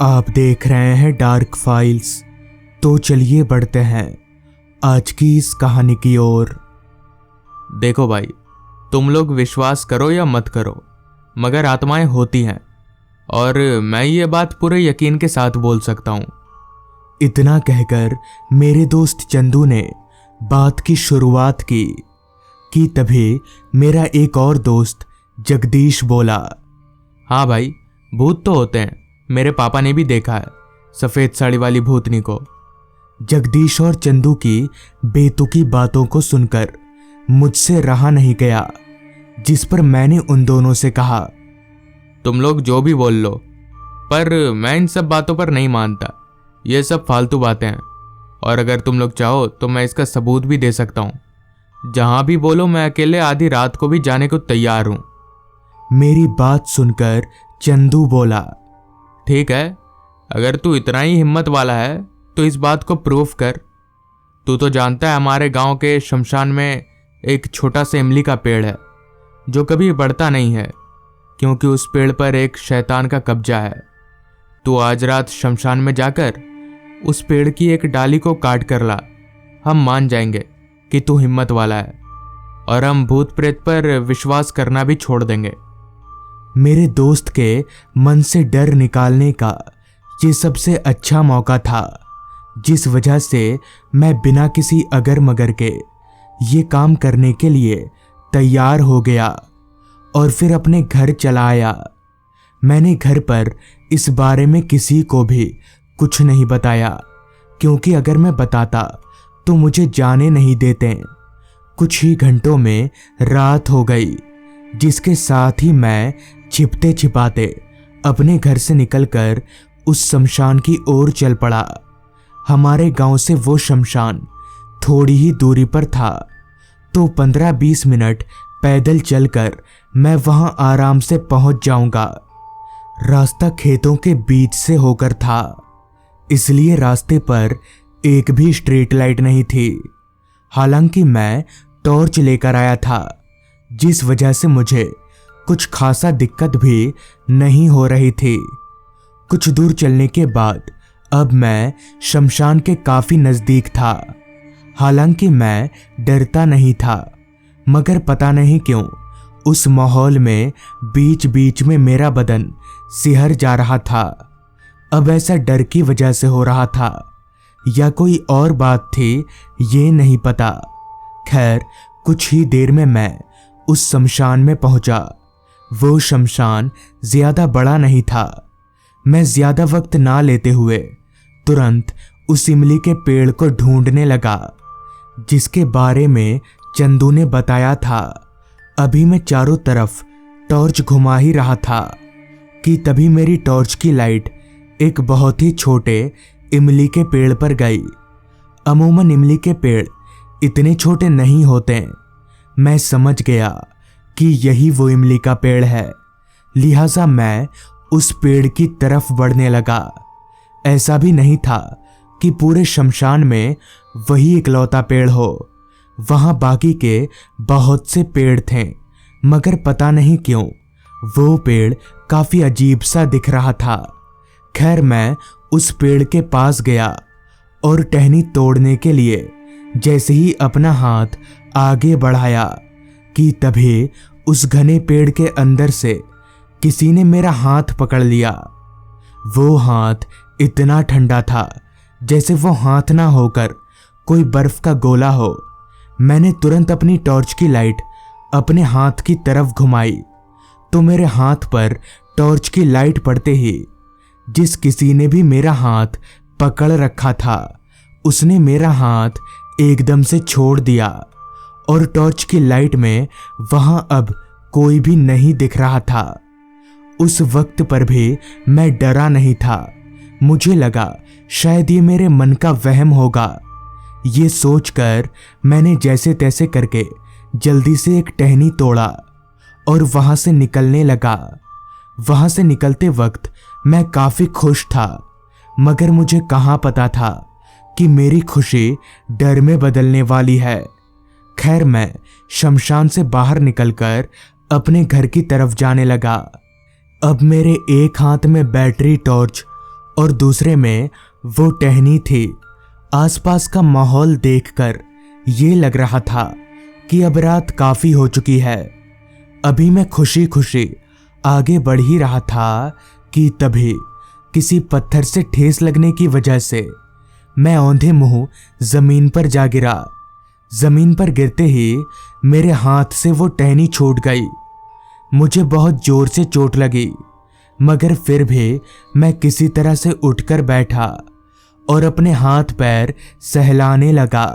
आप देख रहे हैं डार्क फाइल्स। तो चलिए बढ़ते हैं आज की इस कहानी की ओर। देखो भाई, तुम लोग विश्वास करो या मत करो, मगर आत्माएं होती हैं और मैं ये बात पूरे यकीन के साथ बोल सकता हूँ। इतना कहकर मेरे दोस्त चंदू ने बात की शुरुआत की तभी मेरा एक और दोस्त जगदीश बोला, हाँ भाई, भूत तो होते हैं, मेरे पापा ने भी देखा है सफेद साड़ी वाली भूतनी को। जगदीश और चंदू की बेतुकी बातों को सुनकर मुझसे रहा नहीं गया, जिस पर मैंने उन दोनों से कहा, तुम लोग जो भी बोल लो, पर मैं इन सब बातों पर नहीं मानता। ये सब फालतू बातें हैं और अगर तुम लोग चाहो तो मैं इसका सबूत भी दे सकता हूँ। जहां भी बोलो, मैं अकेले आधी रात को भी जाने को तैयार हूं। मेरी बात सुनकर चंदू बोला, ठीक है, अगर तू इतना ही हिम्मत वाला है तो इस बात को प्रूफ कर। तू तो जानता है हमारे गांव के शमशान में एक छोटा सा इमली का पेड़ है जो कभी बढ़ता नहीं है, क्योंकि उस पेड़ पर एक शैतान का कब्जा है। तू आज रात शमशान में जाकर उस पेड़ की एक डाली को काट कर ला। हम मान जाएंगे कि तू हिम्मत वाला है और हम भूत प्रेत पर विश्वास करना भी छोड़ देंगे। मेरे दोस्त के मन से डर निकालने का ये सबसे अच्छा मौका था, जिस वजह से मैं बिना किसी अगर मगर के ये काम करने के लिए तैयार हो गया और फिर अपने घर चला आया। मैंने घर पर इस बारे में किसी को भी कुछ नहीं बताया, क्योंकि अगर मैं बताता तो मुझे जाने नहीं देते। कुछ ही घंटों में रात हो गई, जिसके साथ ही मैं छिपते छिपाते अपने घर से निकलकर उस शमशान की ओर चल पड़ा। हमारे गांव से वो शमशान थोड़ी ही दूरी पर था, तो 15-20 मिनट पैदल चलकर मैं वहां आराम से पहुंच जाऊंगा। रास्ता खेतों के बीच से होकर था, इसलिए रास्ते पर एक भी स्ट्रीट लाइट नहीं थी। हालांकि मैं टॉर्च लेकर आया था, जिस वजह से मुझे कुछ खासा दिक्कत भी नहीं हो रही थी। कुछ दूर चलने के बाद अब मैं शमशान के काफी नजदीक था। हालांकि मैं डरता नहीं था, मगर पता नहीं क्यों उस माहौल में बीच बीच में मेरा बदन सिहर जा रहा था। अब ऐसा डर की वजह से हो रहा था या कोई और बात थी, ये नहीं पता। खैर, कुछ ही देर में मैं उस शमशान में पहुंचा। वो शमशान ज्यादा बड़ा नहीं था। मैं ज्यादा वक्त ना लेते हुए तुरंत उस इमली के पेड़ को ढूंढने लगा, जिसके बारे में चंदू ने बताया था। अभी मैं चारों तरफ टॉर्च घुमा ही रहा था कि तभी मेरी टॉर्च की लाइट एक बहुत ही छोटे इमली के पेड़ पर गई। अमूमन इमली के पेड़ इतने छोटे नहीं होते। मैं समझ गया कि यही वो इमली का पेड़ है, लिहाजा मैं उस पेड़ की तरफ बढ़ने लगा। ऐसा भी नहीं था कि पूरे शमशान में वही इकलौता पेड़ हो। वहां बाकी के बहुत से पेड़ थे, मगर पता नहीं क्यों वो पेड़ काफी अजीब सा दिख रहा था। खैर, मैं उस पेड़ के पास गया और टहनी तोड़ने के लिए जैसे ही अपना हाथ आगे बढ़ाया कि तभी उस घने पेड़ के अंदर से किसी ने मेरा हाथ पकड़ लिया। वो हाथ इतना ठंडा था जैसे वो हाथ ना होकर कोई बर्फ का गोला हो। मैंने तुरंत अपनी टॉर्च की लाइट अपने हाथ की तरफ घुमाई, तो मेरे हाथ पर टॉर्च की लाइट पड़ते ही जिस किसी ने भी मेरा हाथ पकड़ रखा था, उसने मेरा हाथ एकदम से छोड़ दिया और टॉर्च की लाइट में वहां अब कोई भी नहीं दिख रहा था। उस वक्त पर भी मैं डरा नहीं था। मुझे लगा शायद ये मेरे मन का वहम होगा। ये सोचकर मैंने जैसे तैसे करके जल्दी से एक टहनी तोड़ा और वहां से निकलने लगा। वहां से निकलते वक्त मैं काफी खुश था, मगर मुझे कहां पता था कि मेरी खुशी डर में बदलने वाली है। खैर, मैं शमशान से बाहर निकलकर अपने घर की तरफ जाने लगा। अब मेरे एक हाथ में बैटरी टॉर्च और दूसरे में वो टहनी थी। आसपास का माहौल देखकर ये लग रहा था कि अब रात काफी हो चुकी है। अभी मैं खुशी खुशी आगे बढ़ ही रहा था कि तभी किसी पत्थर से ठेस लगने की वजह से मैं औंधे मुंह जमीन पर जा गिरा। जमीन पर गिरते ही मेरे हाथ से वो टहनी छूट गई। मुझे बहुत जोर से चोट लगी, मगर फिर भी मैं किसी तरह से उठकर बैठा और अपने हाथ पैर सहलाने लगा।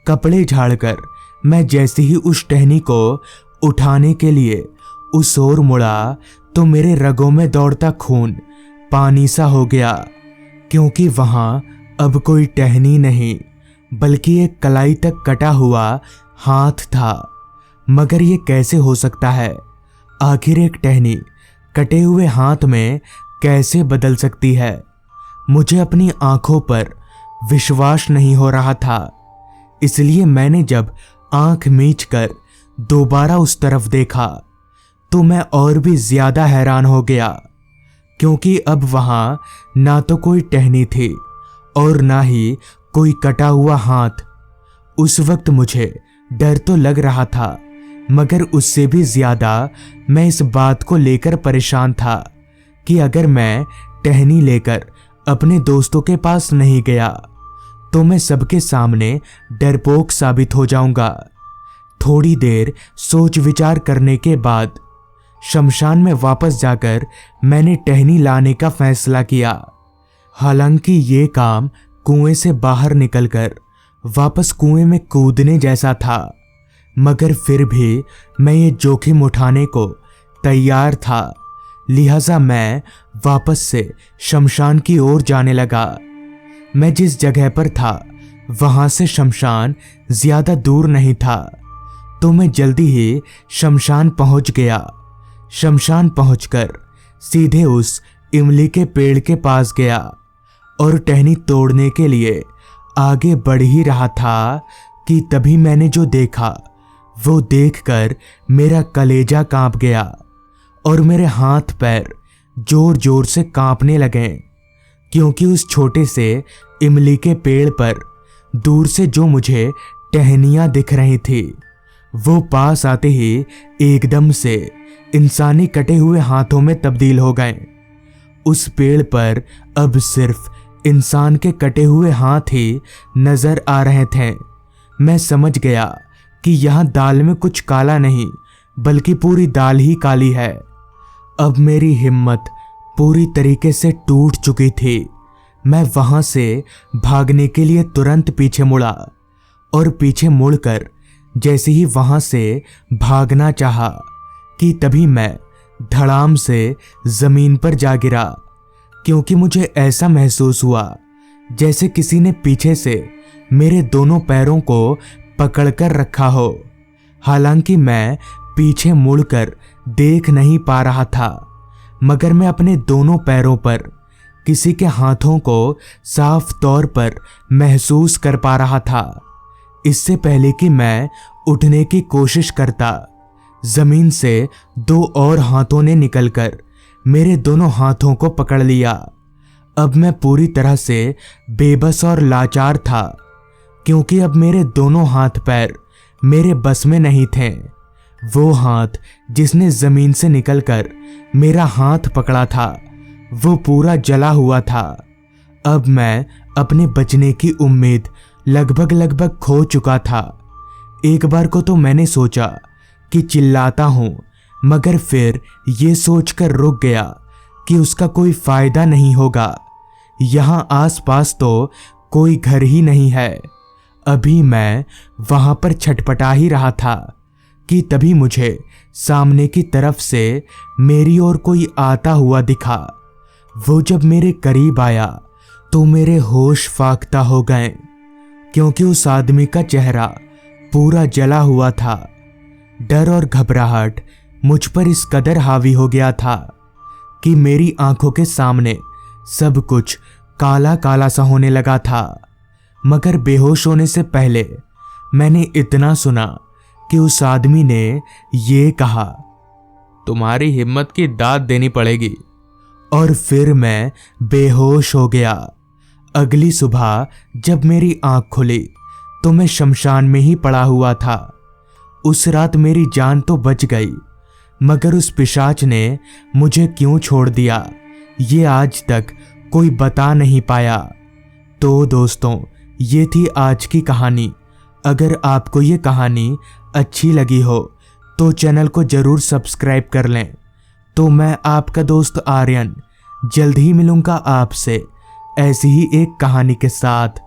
कपड़े झाड़कर मैं जैसे ही उस टहनी को उठाने के लिए उस ओर मुड़ा तो मेरे रगों में दौड़ता खून पानी सा हो गया, क्योंकि वहां अब कोई टहनी नहीं बल्कि एक कलाई तक कटा हुआ हाथ था। मगर ये कैसे हो सकता है? आखिर एक टहनी कटे हुए हाथ में कैसे बदल सकती है? मुझे अपनी आंखों पर विश्वास नहीं हो रहा था। इसलिए मैंने जब आंख मीचकर दोबारा उस तरफ देखा तो मैं और भी ज्यादा हैरान हो गया, क्योंकि अब वहां ना तो कोई टहनी थी और ना ही कोई कटा हुआ हाथ। उस वक्त मुझे डर तो लग रहा था, मगर उससे भी ज्यादा मैं इस बात को लेकर परेशान था कि अगर मैं टहनी लेकर अपने दोस्तों के पास नहीं गया तो मैं सबके सामने डरपोक साबित हो जाऊंगा। थोड़ी देर सोच विचार करने के बाद शमशान में वापस जाकर मैंने टहनी लाने का फैसला किया। हालांकि ये काम कुएं से बाहर निकलकर वापस कुएं में कूदने जैसा था, मगर फिर भी मैं ये जोखिम उठाने को तैयार था। लिहाजा मैं वापस से शमशान की ओर जाने लगा। मैं जिस जगह पर था वहां से शमशान ज्यादा दूर नहीं था, तो मैं जल्दी ही शमशान पहुंच गया। शमशान पहुंचकर सीधे उस इमली के पेड़ के पास गया और टहनी तोड़ने के लिए आगे बढ़ ही रहा था कि तभी मैंने जो देखा वो देखकर मेरा कलेजा कांप गया और मेरे हाथ पैर जोर जोर से कांपने लगे, क्योंकि उस छोटे से इमली के पेड़ पर दूर से जो मुझे टहनियां दिख रही थी वो पास आते ही एकदम से इंसानी कटे हुए हाथों में तब्दील हो गए। उस पेड़ पर अब सिर्फ इंसान के कटे हुए हाथ ही नजर आ रहे थे। मैं समझ गया कि यहां दाल में कुछ काला नहीं बल्कि पूरी दाल ही काली है। अब मेरी हिम्मत पूरी तरीके से टूट चुकी थी। मैं वहां से भागने के लिए तुरंत पीछे मुड़ा और पीछे मुड़कर जैसे ही वहां से भागना चाहा कि तभी मैं धड़ाम से जमीन पर जा गिरा, क्योंकि मुझे ऐसा महसूस हुआ जैसे किसी ने पीछे से मेरे दोनों पैरों को पकड़कर रखा हो। हालांकि मैं पीछे मुड़कर देख नहीं पा रहा था, मगर मैं अपने दोनों पैरों पर किसी के हाथों को साफ तौर पर महसूस कर पा रहा था। इससे पहले कि मैं उठने की कोशिश करता, जमीन से दो और हाथों ने निकलकर मेरे दोनों हाथों को पकड़ लिया। अब मैं पूरी तरह से बेबस और लाचार था, क्योंकि अब मेरे दोनों हाथ पैर मेरे बस में नहीं थे। वो हाथ जिसने जमीन से निकलकर मेरा हाथ पकड़ा था वो पूरा जला हुआ था। अब मैं अपने बचने की उम्मीद लगभग खो चुका था। एक बार को तो मैंने सोचा कि चिल्लाता हूं, मगर फिर ये सोचकर रुक गया कि उसका कोई फायदा नहीं होगा। यहां आसपास तो कोई घर ही नहीं है। अभी मैं वहां पर छटपटा ही रहा था कि तभी मुझे सामने की तरफ से मेरी ओर कोई आता हुआ दिखा। वो जब मेरे करीब आया तो मेरे होश फाख्ता हो गए, क्योंकि उस आदमी का चेहरा पूरा जला हुआ था। डर और घबराहट मुझ पर इस कदर हावी हो गया था कि मेरी आंखों के सामने सब कुछ काला काला सा होने लगा था। मगर बेहोश होने से पहले मैंने इतना सुना कि उस आदमी ने ये कहा, तुम्हारी हिम्मत की दाद देनी पड़ेगी। और फिर मैं बेहोश हो गया। अगली सुबह जब मेरी आंख खुली तो मैं शमशान में ही पड़ा हुआ था। उस रात मेरी जान तो बच गई, मगर उस पिशाच ने मुझे क्यों छोड़ दिया ये आज तक कोई बता नहीं पाया। तो दोस्तों, ये थी आज की कहानी। अगर आपको ये कहानी अच्छी लगी हो तो चैनल को ज़रूर सब्सक्राइब कर लें। तो मैं आपका दोस्त आर्यन जल्द ही मिलूंगा आपसे ऐसी ही एक कहानी के साथ।